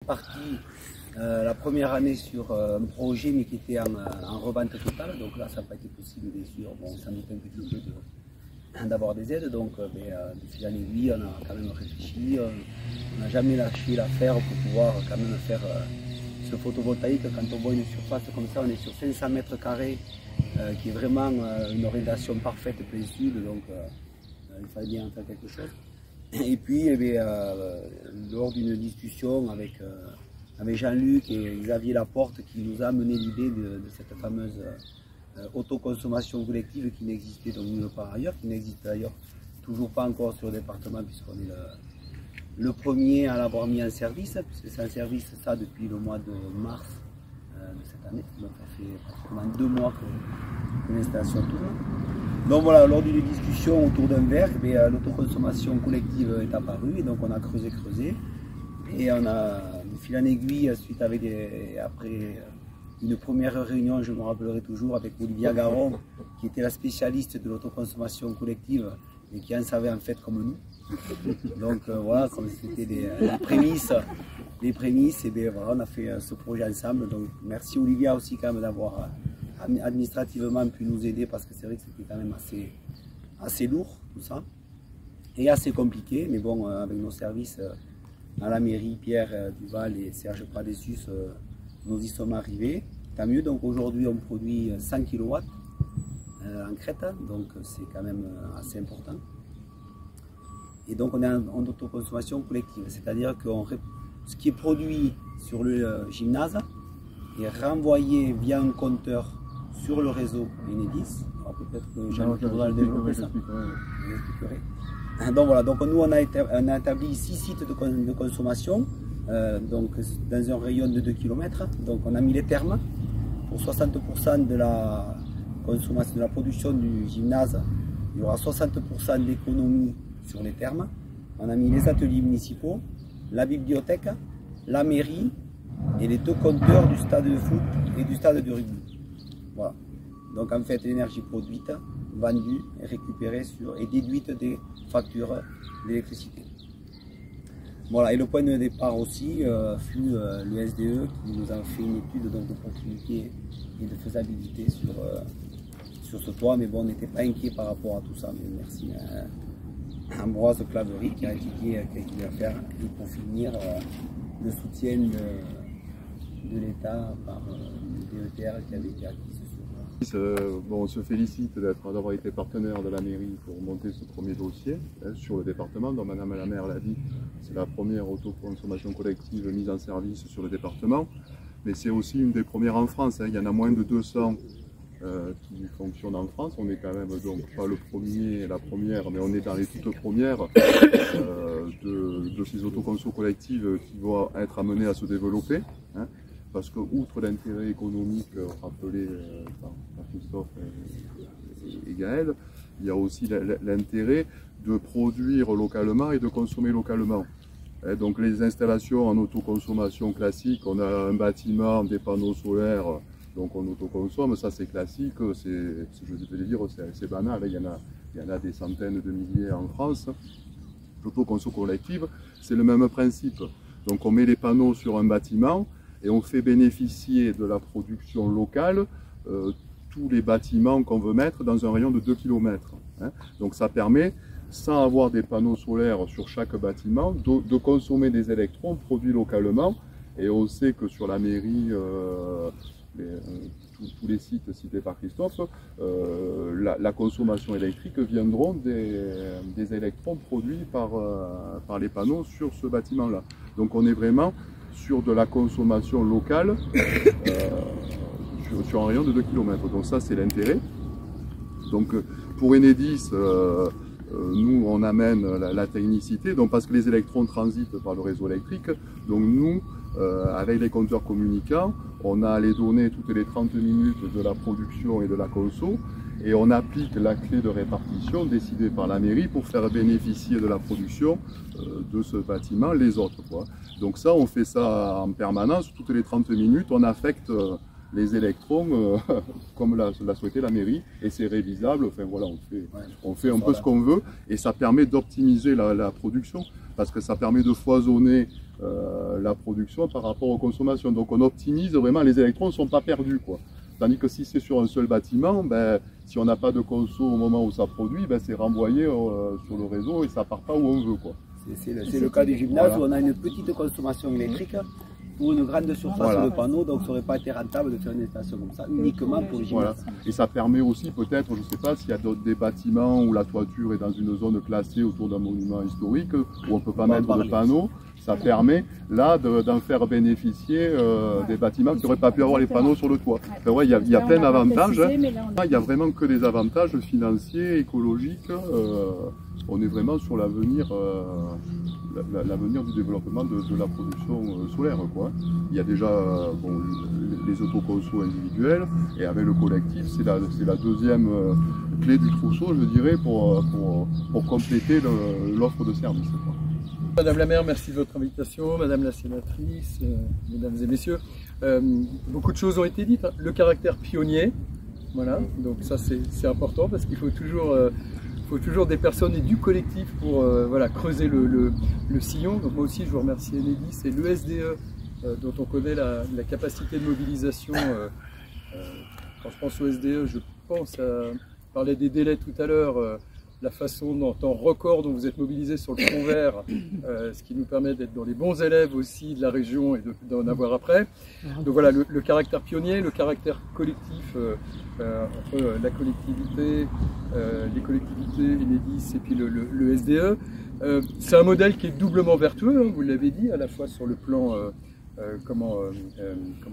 Parti la première année sur un projet mais qui était en revente totale, donc là ça n'a pas été possible bien sûr, bon, ça nous fait un petit peu d'avoir des aides, donc de fil en aiguille on a quand même réfléchi, on n'a jamais lâché l'affaire pour pouvoir quand même faire ce photovoltaïque. Quand on voit une surface comme ça, on est sur 500 mètres carrés qui est vraiment une orientation parfaite plein sud, donc il fallait bien en faire quelque chose. Et puis, lors d'une discussion avec Jean-Luc et Xavier Laporte, qui nous a amené l'idée de cette fameuse autoconsommation collective qui n'existait donc nulle part ailleurs, qui n'existe d'ailleurs toujours pas encore sur le département, puisqu'on est le premier à l'avoir mis en service, puisque c'est en service ça depuis le mois de mars de cette année. Donc ça fait pratiquement 2 mois que l'installation tourne. Donc voilà, lors d'une discussion autour d'un verre, l'autoconsommation collective est apparue et donc on a creusé et on a de fil en aiguille suite après une première réunion, je me rappellerai toujours, avec Olivia Garon, qui était la spécialiste de l'autoconsommation collective et qui en savait en fait comme nous. Donc voilà, comme c'était les prémices, et voilà, on a fait ce projet ensemble. Donc merci Olivia aussi quand même d'avoir administrativement pu nous aider, parce que c'est vrai que c'était quand même assez lourd tout ça et assez compliqué, mais bon, avec nos services à la mairie, Pierre Duval et Serge Pradessus, nous y sommes arrivés, tant mieux. Donc aujourd'hui on produit 100 kW en Crète, donc c'est quand même assez important, et donc on est en autoconsommation collective, c'est-à-dire que ce qui est produit sur le gymnase est renvoyé via un compteur sur le réseau Enedis. Alors peut-être que Jean-Luc voudra le développer ça. Donc voilà, donc nous on a établi 6 sites de consommation, donc dans un rayon de 2 km. Donc on a mis les thermes pour 60% de la consommation, de la production du gymnase. Il y aura 60% d'économie sur les thermes. On a mis les ateliers municipaux, la bibliothèque, la mairie et les 2 compteurs du stade de foot et du stade de rugby. Voilà. Donc en fait, l'énergie produite, vendue et récupérée et déduite des factures d'électricité. Voilà, et le point de départ aussi fut le SDE qui nous a fait une étude d'opportunité et de faisabilité sur ce toit, mais bon, on n'était pas inquiet par rapport à tout ça, mais merci à Ambroise Claverie qui a étudié ce qu'il va faire, et pour finir, le soutien de l'État par le DETR qui avait été acquis on se félicite d'avoir été partenaire de la mairie pour monter ce premier dossier sur le département. Donc Madame la maire l'a dit, c'est la première autoconsommation collective mise en service sur le département, mais c'est aussi une des premières en France. Il y en a moins de 200 qui fonctionnent en France. On n'est quand même donc pas le premier, la première, mais on est dans les toutes premières de ces autoconsos collectives qui vont être amenées à se développer. Parce que, outre l'intérêt économique rappelé par Christophe et Gaël, il y a aussi l'intérêt de produire localement et de consommer localement. Donc les installations en autoconsommation classique, on a un bâtiment, des panneaux solaires, donc on autoconsomme, ça c'est classique, je vais dire, c'est banal, il y en a des centaines de milliers en France. L'autoconso collective, c'est le même principe. Donc on met les panneaux sur un bâtiment, et on fait bénéficier de la production locale tous les bâtiments qu'on veut mettre dans un rayon de 2 km. Donc ça permet, sans avoir des panneaux solaires sur chaque bâtiment, de consommer des électrons produits localement. Et on sait que sur la mairie, tous les sites cités par Christophe, la consommation électrique viendront des électrons produits par les panneaux sur ce bâtiment-là. Donc on est vraiment sur de la consommation locale sur un rayon de 2 km. Donc ça c'est l'intérêt. Donc pour Enedis, nous on amène la technicité, donc parce que les électrons transitent par le réseau électrique. Donc nous, avec les compteurs communicants, on a les données toutes les 30 minutes de la production et de la conso, et on applique la clé de répartition décidée par la mairie pour faire bénéficier de la production de ce bâtiment les autres, quoi. Donc ça, on fait ça en permanence, toutes les 30 minutes, on affecte les électrons comme l'a souhaité la mairie, et c'est révisable. Enfin voilà, on fait un peu ce qu'on veut, et ça permet d'optimiser la production. parce que ça permet de foisonner la production par rapport aux consommations. Donc on optimise vraiment, les électrons ne sont pas perdus, quoi. Tandis que si c'est sur un seul bâtiment, ben, si on n'a pas de conso au moment où ça produit, ben, c'est renvoyé sur le réseau et ça part pas où on veut, quoi. C'est le cas du gymnase, voilà, où on a une petite consommation électrique pour une grande surface, voilà, de panneaux, donc ça n'aurait pas été rentable de faire une installation comme ça, uniquement pour le gymnase. Voilà. Et ça permet aussi peut-être, je ne sais pas, s'il y a des bâtiments où la toiture est dans une zone classée autour d'un monument historique, où on ne peut pas mettre de panneaux, ça permet là d'en faire bénéficier des bâtiments qui n'auraient pas pu avoir les panneaux sur le toit. Enfin, ouais, il y a plein d'avantages, hein. Il n'y a vraiment que des avantages financiers, écologiques. On est vraiment sur l'avenir du développement de la production solaire, quoi. Il y a déjà les autoconsos individuels, et avec le collectif, c'est la deuxième clé du trousseau, je dirais, pour compléter l'offre de services, quoi. Madame la maire, merci de votre invitation. Madame la sénatrice, mesdames et messieurs, beaucoup de choses ont été dites, hein. Le caractère pionnier, voilà, donc ça c'est important parce qu'il faut toujours des personnes et du collectif pour voilà, creuser le sillon. Donc moi aussi je vous remercie Enedis, c'est le SDE dont on connaît la capacité de mobilisation. Quand je pense au SDE, je pense à parler des délais tout à l'heure, la façon en temps record dont vous êtes mobilisés sur le front vert, ce qui nous permet d'être dans les bons élèves aussi de la région et d'en avoir après. Donc voilà, le caractère pionnier, le caractère collectif entre la collectivité, les collectivités, Enedis et puis le SDE. C'est un modèle qui est doublement vertueux, hein, vous l'avez dit, à la fois sur le plan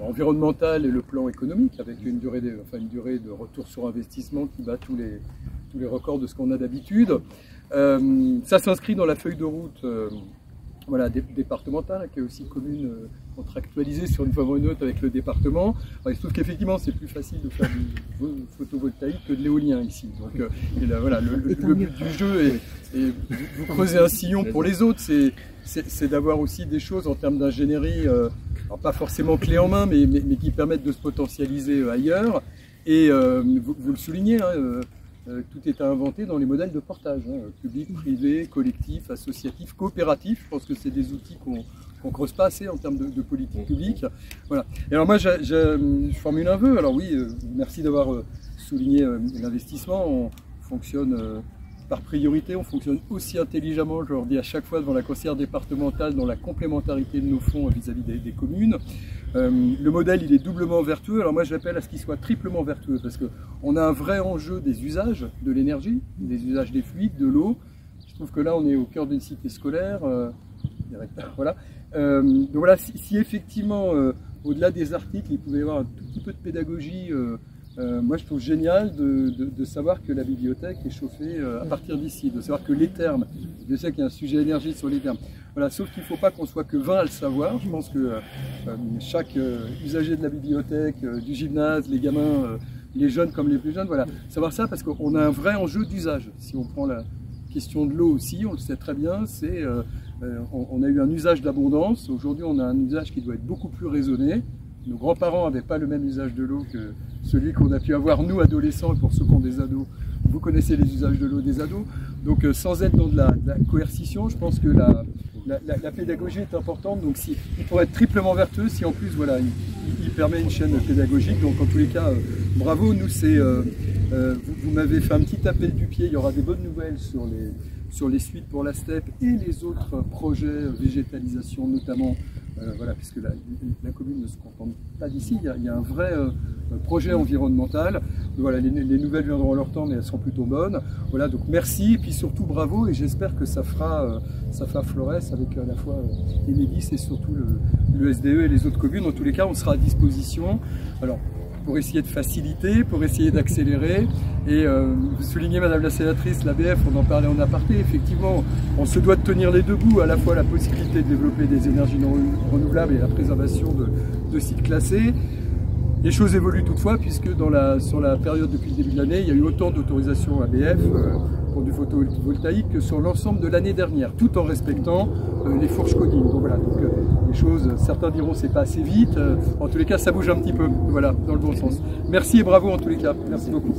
environnemental et le plan économique, avec une durée de retour sur investissement qui bat tous les records de ce qu'on a d'habitude. Ça s'inscrit dans la feuille de route voilà, départementale, qui est aussi commune, contractualisée sur une forme ou une autre avec le département. Alors, il se trouve qu'effectivement c'est plus facile de faire du photovoltaïque que de l'éolien ici. Donc voilà, le but du jeu est vous creusez un sillon pour les autres, c'est d'avoir aussi des choses en termes d'ingénierie, pas forcément clé en main, mais qui permettent de se potentialiser ailleurs. Et vous le soulignez, hein, tout est à inventer dans les modèles de portage, hein, public, privé, collectif, associatif, coopératif. Je pense que c'est des outils qu'on ne creuse pas assez en termes de politique publique. Voilà. Et alors moi, je formule un vœu. Alors oui, merci d'avoir souligné l'investissement. On fonctionne par priorité, on fonctionne aussi intelligemment, je leur dis à chaque fois devant la conseillère départementale, dans la complémentarité de nos fonds vis-à-vis des communes. Le modèle, il est doublement vertueux. Alors moi, j'appelle à ce qu'il soit triplement vertueux, parce qu'on a un vrai enjeu des usages de l'énergie, des usages des fluides, de l'eau. Je trouve que là, on est au cœur d'une cité scolaire. Voilà. Donc voilà, si effectivement, au-delà des articles, il pouvait y avoir un tout petit peu de pédagogie, moi je trouve génial de savoir que la bibliothèque est chauffée à partir d'ici, de savoir que les thermes, je sais qu'il y a un sujet énergie sur les thermes, voilà, sauf qu'il ne faut pas qu'on soit que 20 à le savoir. Je pense que chaque usager de la bibliothèque, du gymnase, les gamins, les jeunes comme les plus jeunes, voilà, savoir ça parce qu'on a un vrai enjeu d'usage. Si on prend la question de l'eau aussi, on le sait très bien, on a eu un usage d'abondance, aujourd'hui on a un usage qui doit être beaucoup plus raisonné. Nos grands-parents n'avaient pas le même usage de l'eau que celui qu'on a pu avoir nous, adolescents, et pour ceux qui ont des ados, vous connaissez les usages de l'eau des ados. Donc sans être dans de la coercition, je pense que la pédagogie est importante. Donc il pourrait être triplement vertueux si en plus voilà, il permet une chaîne pédagogique. Donc en tous les cas, bravo, nous vous m'avez fait un petit appel du pied, il y aura des bonnes nouvelles sur les suites pour la steppe et les autres projets végétalisation notamment. Voilà, puisque la commune ne se contente pas d'ici, il y a un vrai projet environnemental. Donc voilà, les nouvelles viendront à leur temps, mais elles seront plutôt bonnes. Voilà, donc merci, et puis surtout bravo, et j'espère que ça fera Flores avec à la fois Enedis et surtout le SDE et les autres communes. En tous les cas, on sera à disposition. Alors, pour essayer de faciliter, pour essayer d'accélérer. Et vous soulignez, Madame la sénatrice, l'ABF, on en parlait en aparté, effectivement, on se doit de tenir les deux bouts, à la fois la possibilité de développer des énergies non renouvelables et la préservation de sites classés. Les choses évoluent toutefois, puisque sur la période depuis le début de l'année, il y a eu autant d'autorisations ABF pour du photovoltaïque que sur l'ensemble de l'année dernière, tout en respectant les fourches codines. Donc voilà, les choses, certains diront c'est pas assez vite, en tous les cas ça bouge un petit peu, voilà, dans le bon sens. Merci et bravo en tous les cas, merci beaucoup.